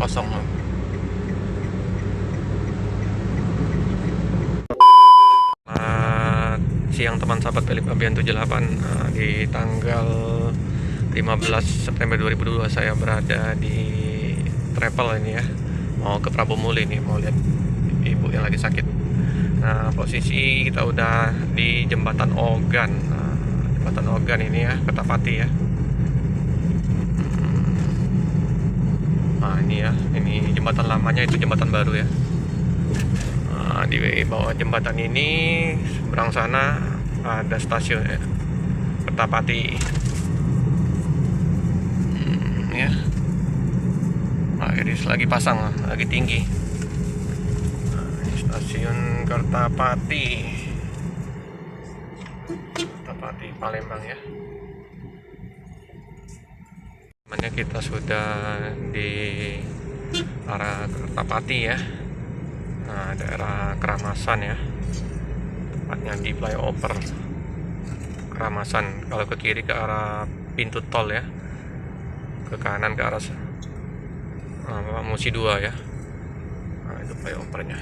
kosong. Siang teman sahabat Pelip Abian 78, di tanggal 15 September 2022 saya berada di travel ini ya, mau ke Prabu Muli nih, mau lihat ibu yang lagi sakit. Nah, posisi kita udah di jembatan Ogan. Jembatan Ogan ini ya, Kertapati ya. Nah ini ya, ini jembatan lamanya, itu jembatan baru ya. Di bawah jembatan ini seberang sana ada stasiun ya, Kertapati ya. Nah, ini lagi pasang, lagi tinggi. Ini stasiun Kertapati Palembang ya. Namanya kita sudah di arah Kertapati ya. Nah, daerah Keramasan ya, tepatnya di flyover Keramasan. Kalau ke kiri ke arah pintu tol ya, ke kanan ke arah Musi 2 ya. Nah, itu flyovernya.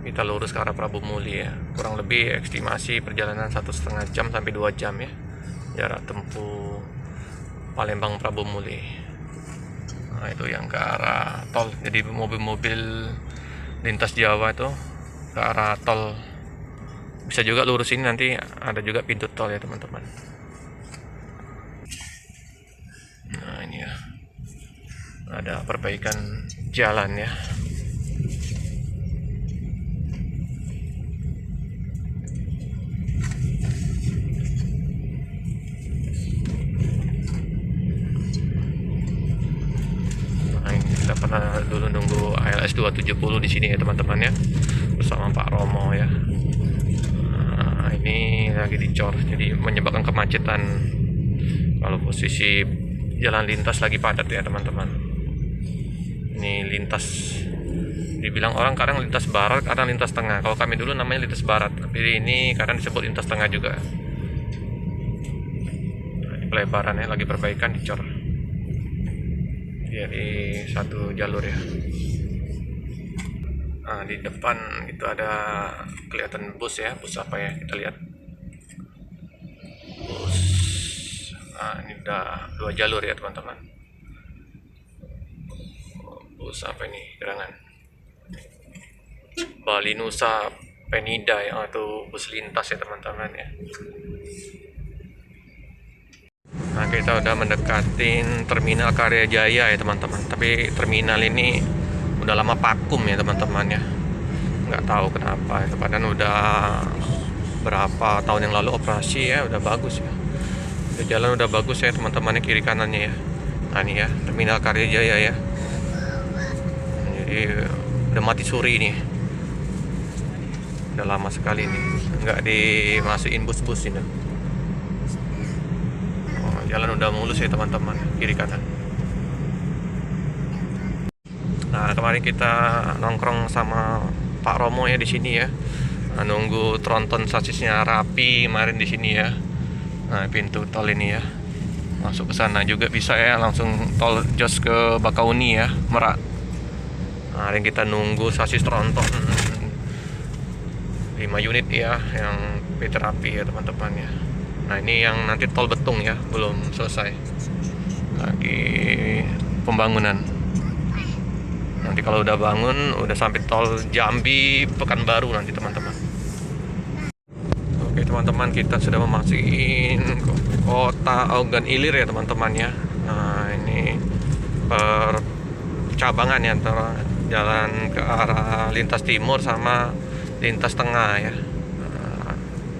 Kita lurus ke arah Prabu Muli ya. Kurang lebih estimasi perjalanan 1,5 jam sampai 2 jam ya, jarak tempuh Palembang Prabu Muli. Nah, itu yang ke arah tol. Jadi mobil-mobil lintas Jawa itu ke arah tol bisa juga lurus ini, nanti ada juga pintu tol ya teman-teman. Nah ini ya, ada perbaikan jalan ya. Kita pernah dulu nunggu ALS 270 di sini ya teman-teman ya, bersama Pak Romo ya. Nah, ini lagi dicor, jadi menyebabkan kemacetan kalau posisi jalan lintas lagi padat ya teman-teman. Ini lintas, dibilang orang kadang lintas barat, kadang lintas tengah. Kalau kami dulu namanya lintas barat, tapi ini kadang disebut lintas tengah juga. Nah, ini pelebaran ya, lagi perbaikan, dicor jadi satu jalur ya. Nah, di depan itu ada kelihatan bus ya, bus apa ya, kita lihat bus. Nah, ini udah 2 jalur ya teman-teman. Bus apa ini, gerangan Bali Nusa Penida ya, itu bus lintas ya teman-teman ya. Nah, kita udah mendekatin terminal Karya Jaya ya teman-teman. Tapi terminal ini udah lama vakum ya teman-teman ya. Nggak tahu kenapa itu, padahal udah berapa tahun yang lalu operasi ya, udah bagus ya. Udah jalan udah bagus ya teman-teman, kiri kanannya ya. Nah ini ya, terminal Karya Jaya ya. Jadi udah mati suri ini. Udah lama sekali nih nggak dimasukin bus-bus ini. Jalan udah mulus ya teman-teman, kiri kanan. Nah, kemarin kita nongkrong sama Pak Romo ya di sini ya. Nah, nunggu tronton sasisnya rapi kemarin di sini ya. Nah, pintu tol ini ya. Masuk ke sana juga bisa ya, langsung tol jos ke Bakauni ya, Merak. Nah, hari kita nunggu sasis tronton 5 unit ya, yang PT Rapi ya teman-teman ya. Nah, ini yang nanti tol Betung ya, belum selesai, lagi pembangunan. Nanti kalau udah bangun, udah sampai tol Jambi Pekanbaru nanti teman-teman. Oke teman-teman, kita sudah memasuki kota Ogan Ilir ya teman-teman ya. Nah, ini percabangan ya antara jalan ke arah lintas timur sama lintas tengah ya. Nah,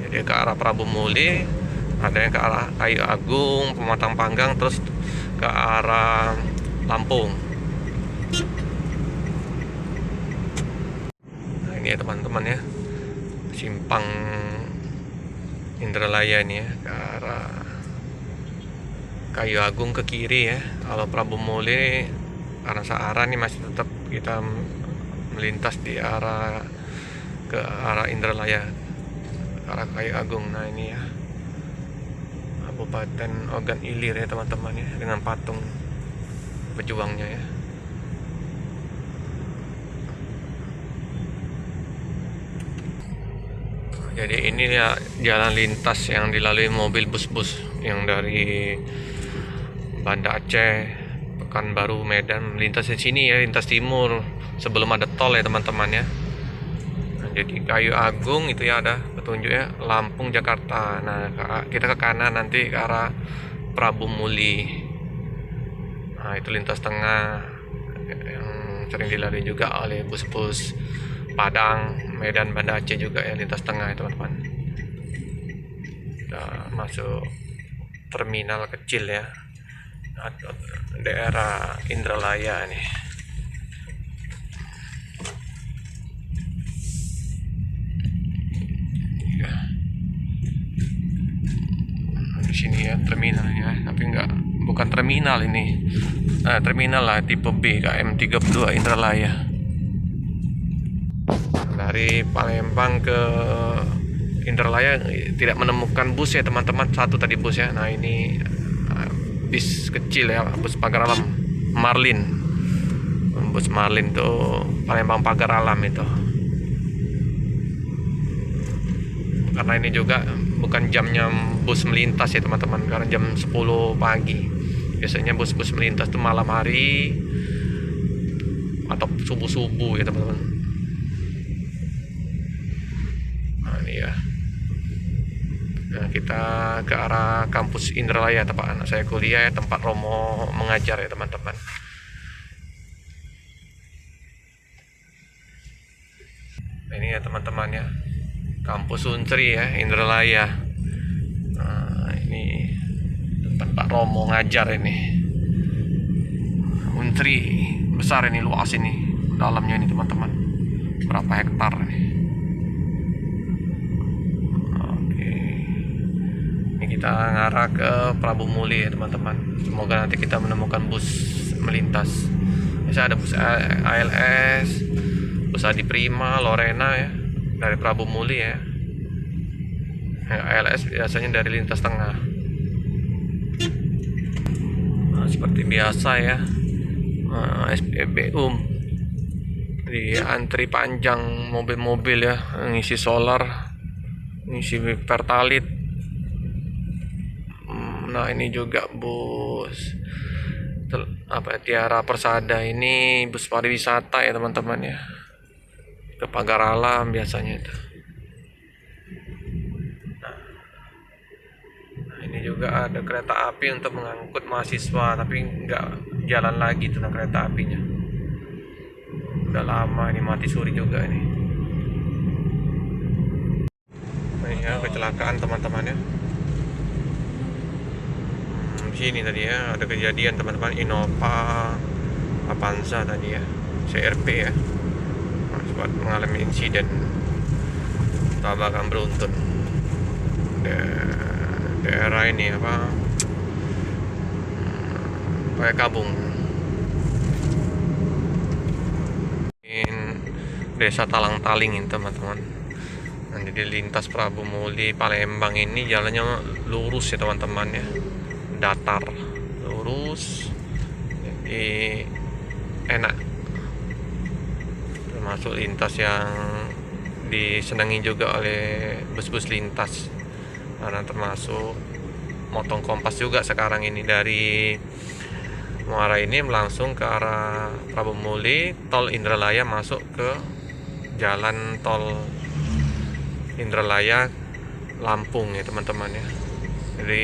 jadi ke arah Prabu Muli, ada yang ke arah Kayu Agung, Pematang Panggang, terus ke arah Lampung. Nah, ini ya teman-teman ya, simpang Indralaya ini ya, ke arah Kayu Agung ke kiri ya. Kalau Prabu Muli arah Saara ini masih tetap kita melintas di arah ke arah Indralaya, ke arah Kayu Agung. Nah ini ya, Kabupaten Ogan Ilir ya teman-teman ya, dengan patung pejuangnya ya. Jadi ini ya jalan lintas yang dilalui mobil bus-bus yang dari Banda Aceh, Pekanbaru, Medan, lintas di sini ya, lintas timur sebelum ada tol ya teman-teman ya. Nah, jadi Kayu Agung itu ya ada petunjuknya Lampung Jakarta. Nah kita ke kanan nanti ke arah Prabu Muli. Nah itu lintas tengah yang sering dilalui juga oleh bus-bus Padang, Medan, Banda Aceh juga ya, lintas tengah ya teman-teman. Udah masuk terminal kecil ya, atau daerah Indralaya nih. Ya. Di sini ya terminalnya, tapi bukan terminal ini. Nah, terminal lah tipe B KM32 Indralaya. Dari Palembang ke Indralaya tidak menemukan bus ya teman-teman, satu tadi bus ya. Nah ini bis kecil ya, bus pagar alam Marlin, bus Marlin tuh Palembang pagar alam itu. Karena ini juga bukan jamnya bus melintas ya teman-teman, karena jam 10 pagi biasanya bus-bus melintas tuh malam hari atau subuh-subuh ya teman-teman. Ya. Nah, kita ke arah kampus Indralaya, tempat anak saya kuliah ya, tempat Romo mengajar ya teman-teman. Nah, ini ya teman-teman ya, kampus Unsri ya, Indralaya. Nah, ini tempat Pak Romo ngajar ini. Unsri besar ini, luas ini dalamnya ini teman-teman, berapa hektar nih. Kita ngarah ke Prabu Muli ya teman-teman. Semoga nanti kita menemukan bus melintas. Biasanya ada bus ALS, bus Adi Prima, Lorena ya, dari Prabu Muli ya. ALS biasanya dari lintas tengah. Nah, seperti biasa ya, SPBU di antri panjang mobil-mobil ya, ngisi solar, ngisi pertalit. Nah ini juga bus Tiara Persada, ini bus pariwisata ya teman-teman ya, ke pagar alam biasanya itu. Nah, ini juga ada kereta api untuk mengangkut mahasiswa, tapi nggak jalan lagi tuh kereta apinya, udah lama ini, mati suri juga ini. Nah ini ya kecelakaan teman-teman ya. Sini tadi ya ada kejadian teman-teman, Innova Avanza tadi ya, CRP ya, sempat mengalami insiden tabrakan beruntun. Daerah ini apa, Kabung, desa Talang Taling ini teman-teman. Nah, jadi lintas Prabu Muli Palembang ini jalannya lurus ya teman-teman ya, datar lurus, jadi enak, termasuk lintas yang disenangi juga oleh bus-bus lintas, karena termasuk motong Kompas juga sekarang ini. Dari Muara ini langsung ke arah Prabu Muli, tol Indralaya masuk ke jalan tol Indralaya Lampung ya teman-teman ya. Jadi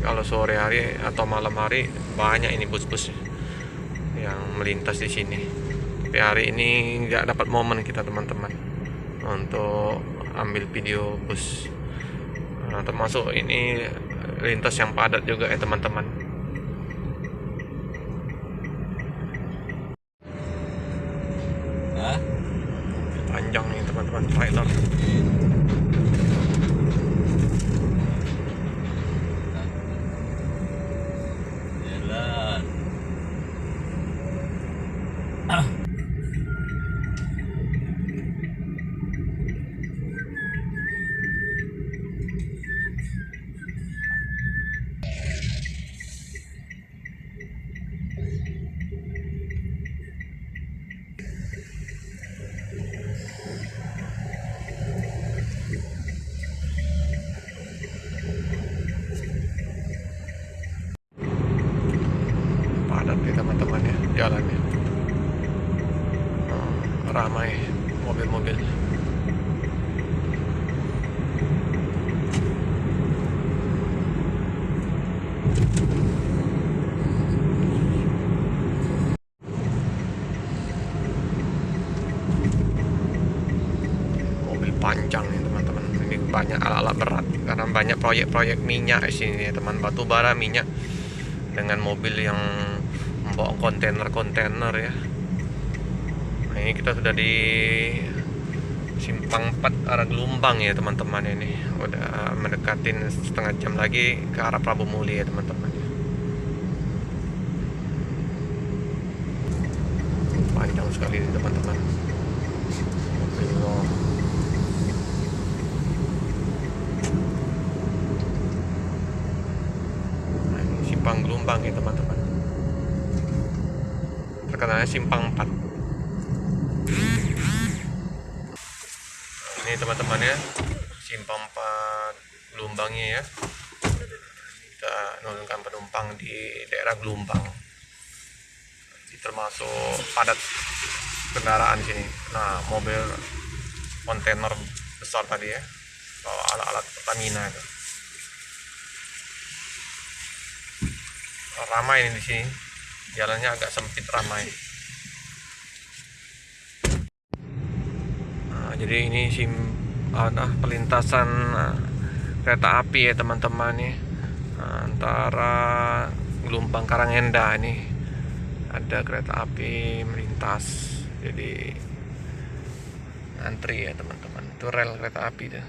kalau sore hari atau malam hari banyak ini bus-bus yang melintas di sini. Tapi hari ini nggak dapat momen kita teman-teman untuk ambil video bus. Nah, termasuk ini lintas yang padat juga ya teman-teman. Panjang nih teman-teman, trailer. jalannya. Ramai mobil-mobil. Mobil panjang nih teman-teman. Ini banyak alat-alat berat karena banyak proyek-proyek minyak di sini ya, teman, batu bara, minyak, dengan mobil yang membawa kontainer-kontainer ya. Nah, ini kita sudah di Simpang 4 arah Gelombang ya teman-teman. Ini udah mendekatin setengah jam lagi ke arah Prabu Muli ya teman-teman. Panjang sekali teman-teman. Nah, ini Simpang Gelombang ya teman-teman. Terkenalnya Simpang 4. Ini teman-teman ya, Simpang 4 Gelombangnya ya. Kita menurunkan penumpang di daerah Gelombang. Termasuk padat kendaraan di sini. Nah, mobil kontainer besar tadi ya, bawa alat-alat Pertamina itu. Ramai ini di sini. Jalannya agak sempit, ramai. Jadi ini ada pelintasan kereta api ya teman-teman nih, antara Gelombang Karangenda. Ini ada kereta api melintas, jadi antri ya teman-teman. Itu rel kereta api tuh.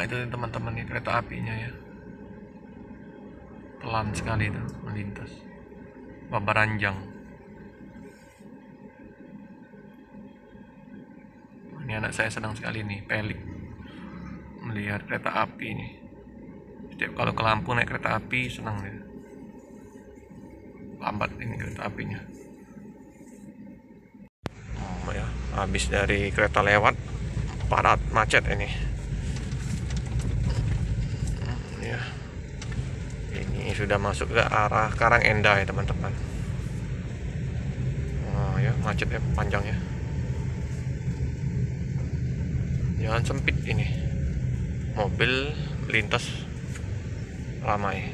Itu teman-teman nih kereta apinya ya, pelan sekali tuh melintas. Babaranjang. Ini anak saya senang sekali nih, Pelik, melihat kereta api nih. Setiap kalau ke Lampung naik kereta api senang dia. Lambat ini kereta apinya. Ya, habis dari kereta lewat, padat macet ini. Ya. Ini sudah masuk ke arah Karangenda ya teman-teman. Ya, macetnya panjang ya. Jalan sempit ini, mobil lintas ramai.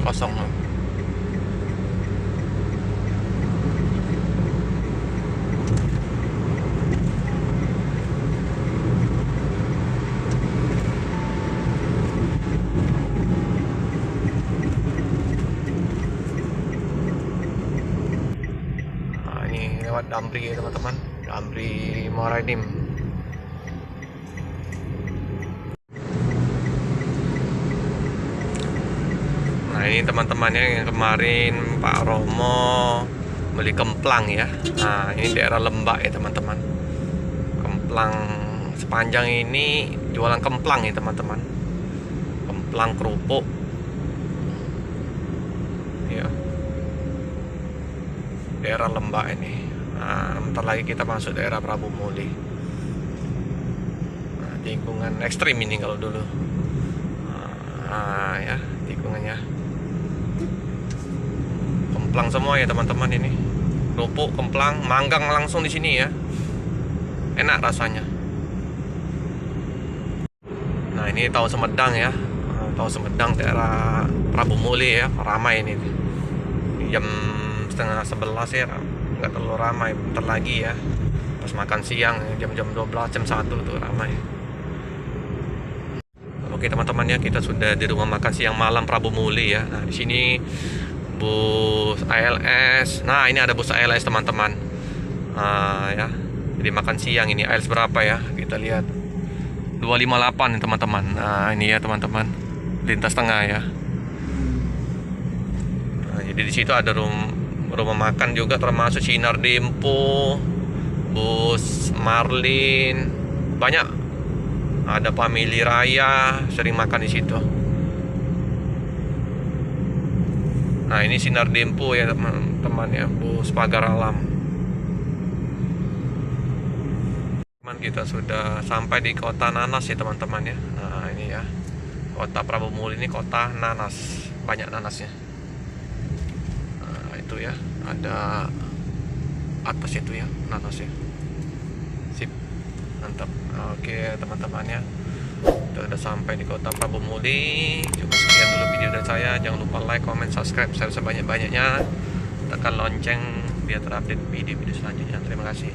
Kosong. Ini lewat Damri ya teman-teman, Damri Muara Enim. Nah, ini teman-temannya yang kemarin Pak Romo beli kemplang ya. Nah, ini daerah Lembak ya teman-teman. Kemplang sepanjang ini jualan kemplang ya teman-teman. Kemplang kerupuk. Ya. Daerah Lembak ini. Nah, bentar lagi kita masuk daerah Prabu Muli. Nah, tikungan ekstrim ini kalau dulu. Nah, ya tikungannya. Kemplang semua ya teman-teman ini. Kerupuk, kemplang, manggang langsung di sini ya. Enak rasanya. Nah, ini Tahu Sumedang ya. Tahu Sumedang daerah Prabu Muli ya, ramai ini. Jam setengah 11 ya, nggak terlalu ramai. Bentar lagi ya, pas makan siang jam-jam 12, jam 1 tuh ramai. Oke teman-teman ya, kita sudah di rumah makan siang malam Prabu Muli ya. Nah di sini bus ALS. Nah ini ada bus ALS teman-teman. Ya, jadi makan siang ini ALS berapa ya? Kita lihat 258 nih teman-teman. Nah ini ya teman-teman, lintas tengah ya. Nah, jadi di situ ada rumah makan juga, termasuk Sinar Dempo, bus Marlin, banyak. Ada Family Raya, sering makan di situ. Nah ini Sinar Dempo ya teman-teman ya, bus Pagar Alam. Kita sudah sampai di kota Nanas ya teman-teman ya. Nah ini ya, kota Prabu Muli ini kota nanas, banyak nanasnya. Nah itu ya, ada atas itu ya nanasnya. Sip, mantap. Oke teman-teman ya, kita sudah sampai di kota Prabu Muli. Cukup sekian dulu video dari saya. Jangan lupa like, comment, subscribe, share sebanyak-banyaknya. Tekan lonceng biar terupdate video-video selanjutnya. Terima kasih.